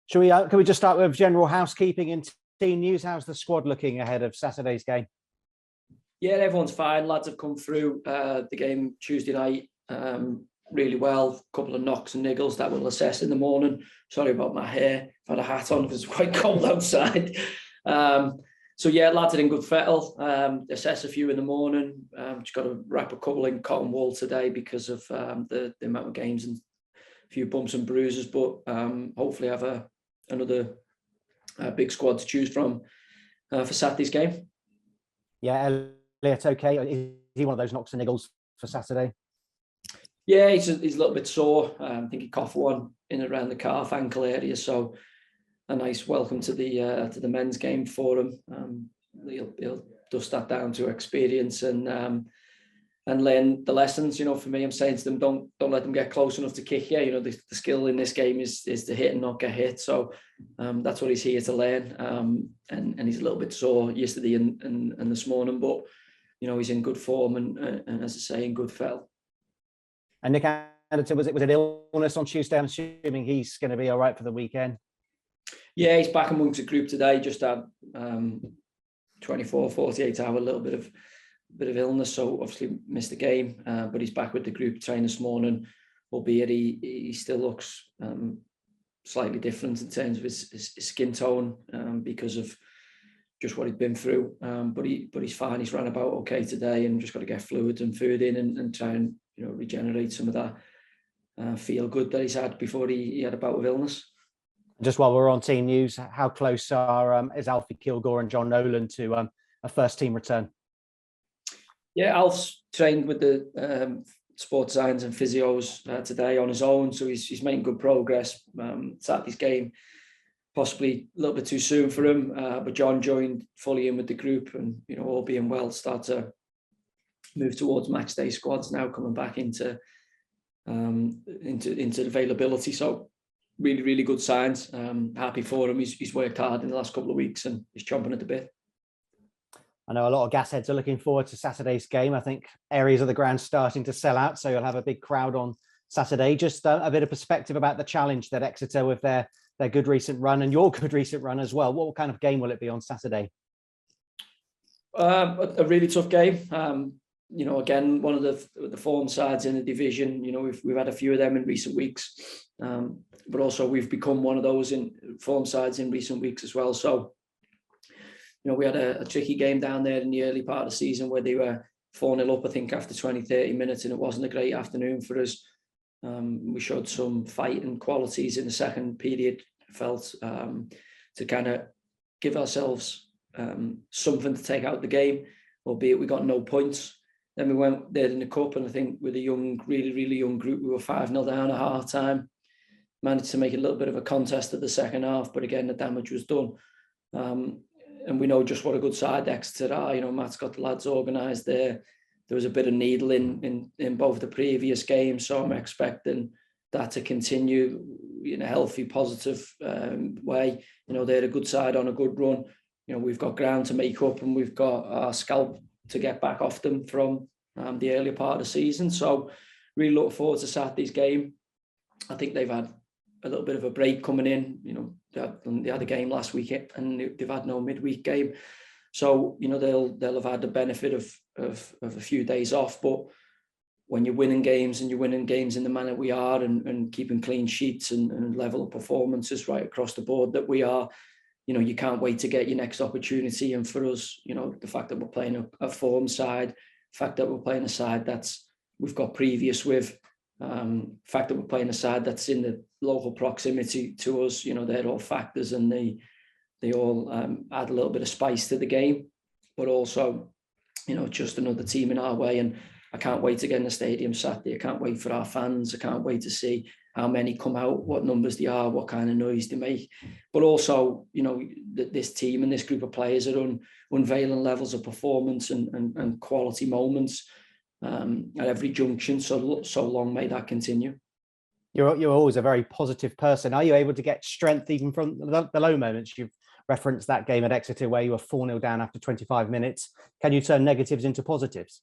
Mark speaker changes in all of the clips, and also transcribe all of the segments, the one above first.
Speaker 1: Shall we? Can we just start with general housekeeping and team news? How's the squad looking ahead of Saturday's game?
Speaker 2: Yeah, everyone's fine. Lads have come through the game Tuesday night really well. A couple of knocks and niggles that we'll assess in the morning. Sorry about my hair. I've had a hat on because it's quite cold outside. So yeah, lads are in good fettle. Assess a few in the morning. Just got to wrap a couple in cotton wool today because of the amount of games and a few bumps and bruises. But hopefully have another big squad to choose from for Saturday's game.
Speaker 1: Yeah, Elliot, okay. Is he one of those knocks and niggles for Saturday?
Speaker 2: Yeah, he's a little bit sore. I think he coughed one in around the calf ankle area. So a nice welcome to the men's game for him. He'll dust that down to experience and learn the lessons. You know, for me, I'm saying to them, don't let them get close enough to kick you. You know, the skill in this game is to hit and not get hit. So that's what he's here to learn. And he's a little bit sore yesterday and this morning, but you know, he's in good form and as I say, in good fell.
Speaker 1: And Nick Anderton, was it an illness on Tuesday? I'm assuming he's going to be all right for the weekend.
Speaker 2: Yeah, he's back amongst the group today. Just had 24, 48 hour little bit of illness, so obviously missed the game. But he's back with the group training this morning, albeit he still looks slightly different in terms of his skin tone because of just what he'd been through. But he's fine. He's ran about okay today, and just got to get fluids and food in and try and regenerate some of that feel good that he's had before he had a bout of illness.
Speaker 1: Just while we're on team news, how close is Alfie Kilgore and John Nolan to a first team return?
Speaker 2: Yeah, Alf's trained with the sports science and physios today on his own, so he's making good progress. Saturday's game possibly a little bit too soon for him, but John joined fully in with the group, and all being well, start to move towards match day squads now, coming back into availability. So really, really good signs. Happy for him. He's worked hard in the last couple of weeks and he's chomping at the bit.
Speaker 1: I know a lot of gas heads are looking forward to Saturday's game. I think areas of the ground starting to sell out, so you'll have a big crowd on Saturday. Just a bit of perspective about the challenge that Exeter, with their good recent run and your good recent run as well. What kind of game will it be on Saturday?
Speaker 2: A really tough game. Again, one of the form sides in the division. We've had a few of them in recent weeks, but also we've become one of those in form sides in recent weeks as well. So, we had a tricky game down there in the early part of the season where they were 4-0 up, I think, after 20, 30 minutes, and it wasn't a great afternoon for us. We showed some fight and qualities in the second period, felt, to kind of give ourselves something to take out the game, albeit we got no points. Then we went there in the cup, and I think with a young, really, really young group, we were 5-0 down at half time. Managed to make a little bit of a contest at the second half, but again, the damage was done. And we know just what a good side Exeter are. Matt's got the lads organised there. There was a bit of needling in both the previous games, so I'm expecting that to continue in a healthy, positive way. They're a good side on a good run. We've got ground to make up, and we've got our scalp to get back off them from the earlier part of the season. So really look forward to Saturday's game. I think they've had a little bit of a break coming in. They had a game last week and they've had no midweek game. So, they'll have had the benefit of a few days off. But when you're winning games and you're winning games in the manner we are and keeping clean sheets and level of performances right across the board that we are, you can't wait to get your next opportunity. And for us, the fact that we're playing a form side, the fact that we're playing a side we've got previous with, the fact that we're playing a side that's in the local proximity to us, they're all factors, and they all add a little bit of spice to the game. But also, just another team in our way. And I can't wait to get in the stadium Saturday. I can't wait for our fans. I can't wait to see how many come out, what numbers they are, what kind of noise they make. But also, this team and this group of players are unveiling levels of performance and quality moments at every junction. So long may that continue.
Speaker 1: You're always a very positive person. Are you able to get strength even from the low moments? You've referenced that game at Exeter where you were 4-0 down after 25 minutes. Can you turn negatives into positives?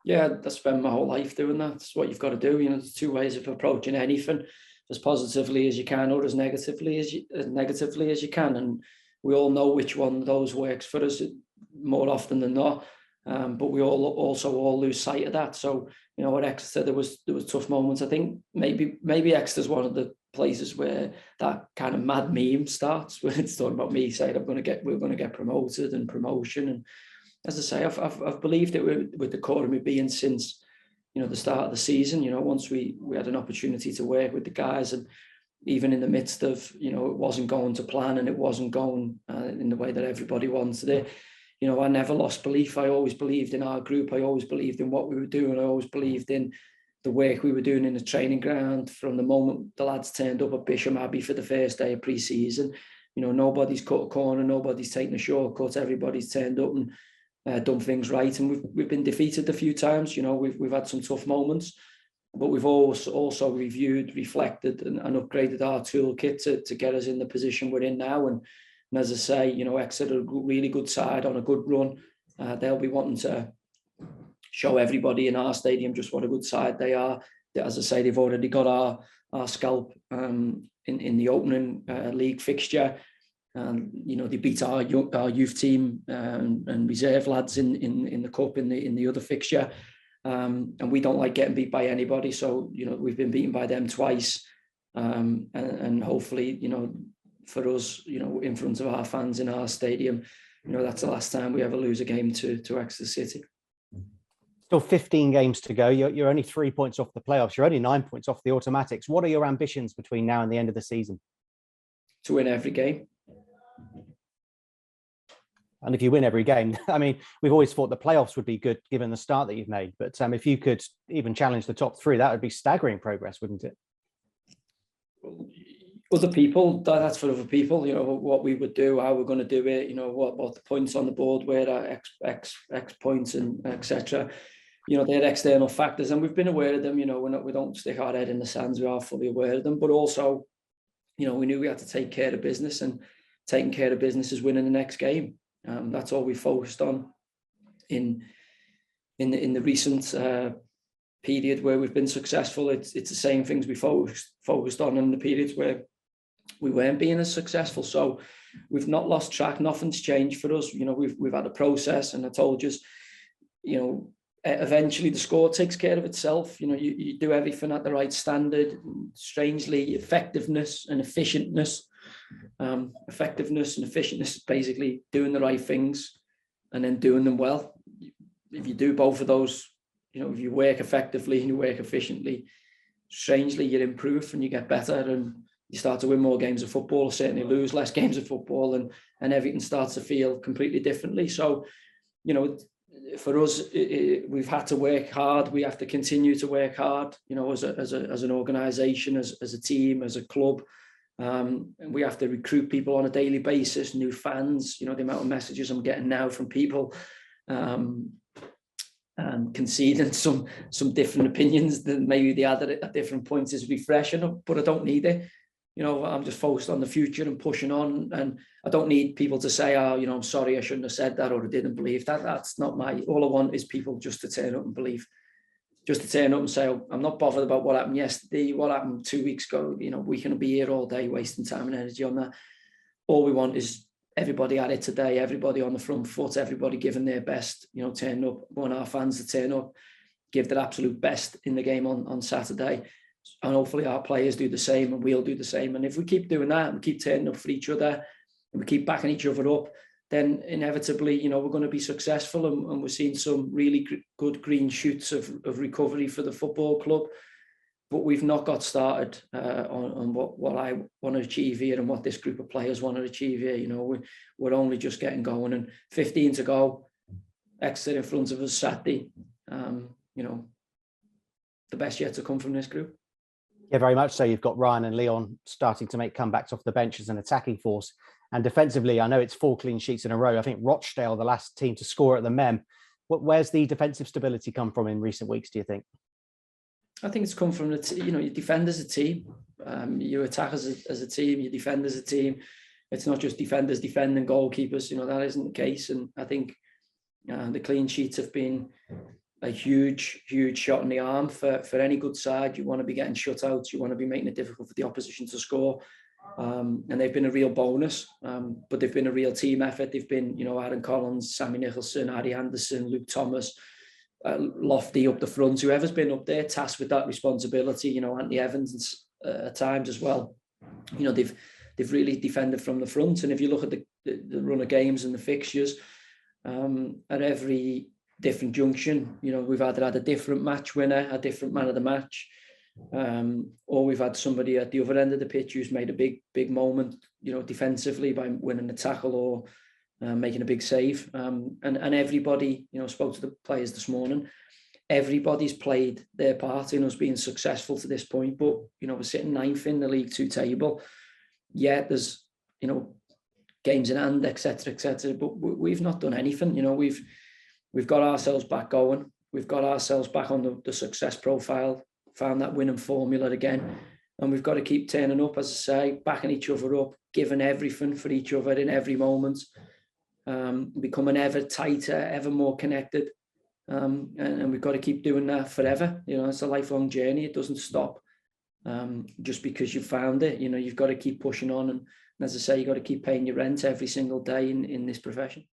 Speaker 1: Yeah,
Speaker 2: I spent my whole life doing that. That's what you've got to do. There's two ways of approaching anything. as positively as you can or as negatively as you can. And we all know which one of those works for us more often than not. But we all lose sight of that. So, you know, at Exeter there was tough moments. I think maybe Exeter's one of the places where that kind of mad meme starts, when it's talking about me saying we're going to get promoted and promotion. And as I say, I've believed it with the core of me being since, you know, the start of the season. You know, once we had an opportunity to work with the guys, and even in the midst of, you know, it wasn't going to plan and it wasn't going in the way that everybody wanted it. You know, I never lost belief. I always believed in our group. I always believed in what we were doing. I always believed in the work we were doing in the training ground from the moment the lads turned up at Bisham Abbey for the first day of pre-season. You know, nobody's cut a corner, nobody's taken a shortcut. Everybody's turned up and done things right. And we've been defeated a few times. You know, we've had some tough moments, but we've also reviewed, reflected, and upgraded our toolkit to get us in the position we're in now. And as I say, you know, Exeter, a really good side on a good run. They'll be wanting to show everybody in our stadium just what a good side they are. As I say, they've already got our scalp in the opening league fixture. You know, they beat our youth team and reserve lads in the cup in the other fixture. And we don't like getting beat by anybody. So, you know, we've been beaten by them twice. And hopefully, you know, for us, you know, in front of our fans in our stadium, you know, that's the last time we ever lose a game to Exeter City.
Speaker 1: Still 15 games to go. You're only 3 points off the playoffs. You're only 9 points off the automatics. What are your ambitions between now and the end of the season?
Speaker 2: To win every game.
Speaker 1: And if you win every game, I mean, we've always thought the playoffs would be good given the start that you've made. But if you could even challenge the top three, that would be staggering progress, wouldn't it?
Speaker 2: Other people, that's for other people. You know, what we would do, how we're going to do it, you know, what the points on the board were, X points and etc. You know, they're external factors, and we've been aware of them. You know, we don't stick our head in the sands. We are fully aware of them, but also, you know, we knew we had to take care of business, and taking care of business is winning the next game. That's all we focused on in the recent period where we've been successful. It's the same things we focused on in the periods where we weren't being as successful. So we've not lost track. Nothing's changed for us. You know, we've had a process, and I told you know, eventually the score takes care of itself. You know, you do everything at the right standard. Strangely, effectiveness and efficientness is basically doing the right things and then doing them well. If you do both of those, you know, if you work effectively and you work efficiently, strangely you improve and you get better, and you start to win more games of football, or certainly lose less games of football, and everything starts to feel completely differently. So, you know, for us, we've had to work hard. We have to continue to work hard, you know, as an organisation, as a team, as a club. And we have to recruit people on a daily basis, new fans. You know, the amount of messages I'm getting now from people conceding some different opinions than maybe they had at different points is refreshing, but I don't need it. You know, I'm just focused on the future and pushing on, and I don't need people to say, oh, you know, I'm sorry, I shouldn't have said that, or I didn't believe that. That's not all I want is people just to turn up and believe, just to turn up and say, oh, I'm not bothered about what happened yesterday, what happened 2 weeks ago. You know, we can be here all day wasting time and energy on that. All we want is everybody at it today, everybody on the front foot, everybody giving their best, you know, turn up, want our fans to turn up, give their absolute best in the game on Saturday. And hopefully our players do the same, and we'll do the same. And if we keep doing that and keep turning up for each other, and we keep backing each other up, then inevitably, you know, we're going to be successful. And we're seeing some really good green shoots of recovery for the football club. But we've not got started on what I want to achieve here and what this group of players want to achieve here. You know, we're only just getting going, and 15 to go. Exeter in front of us Saturday. You know, the best yet to come from this group.
Speaker 1: Yeah, very much so. You've got Ryan and Leon starting to make comebacks off the bench as an attacking force. And defensively, I know it's 4 clean sheets in a row. I think Rochdale, the last team to score at the Mem. Where's the defensive stability come from in recent weeks, do you think?
Speaker 2: I think it's come from you know, you defend as a team, you attack as a team, you defend as a team. It's not just defenders defending goalkeepers. You know, that isn't the case. And I think the clean sheets have been, a huge shot in the arm for any good side. You want to be getting shutouts. You want to be making it difficult for the opposition to score. And they've been a real bonus, but they've been a real team effort. They've been, Aaron Collins, Sammy Nicholson, Harry Anderson, Luke Thomas, Lofty up the front. Whoever's been up there tasked with that responsibility. Anthony Evans at times as well. They've really defended from the front. And if you look at the run of games and the fixtures, at every different junction, we've either had a different match winner, a different man of the match, or we've had somebody at the other end of the pitch who's made a big moment, defensively by winning a tackle or making a big save. And everybody, spoke to the players this morning. Everybody's played their part in us being successful to this point. But we're sitting 9th in the League Two table. Yeah, there's games in hand, etc. But we've not done anything. We've got ourselves back going. We've got ourselves back on the success profile. Found that winning formula again, and we've got to keep turning up, as I say, backing each other up, giving everything for each other in every moment, becoming ever tighter, ever more connected, and we've got to keep doing that forever. It's a lifelong journey. It doesn't stop just because you've found it. You've got to keep pushing on, and as I say, you've got to keep paying your rent every single day in this profession.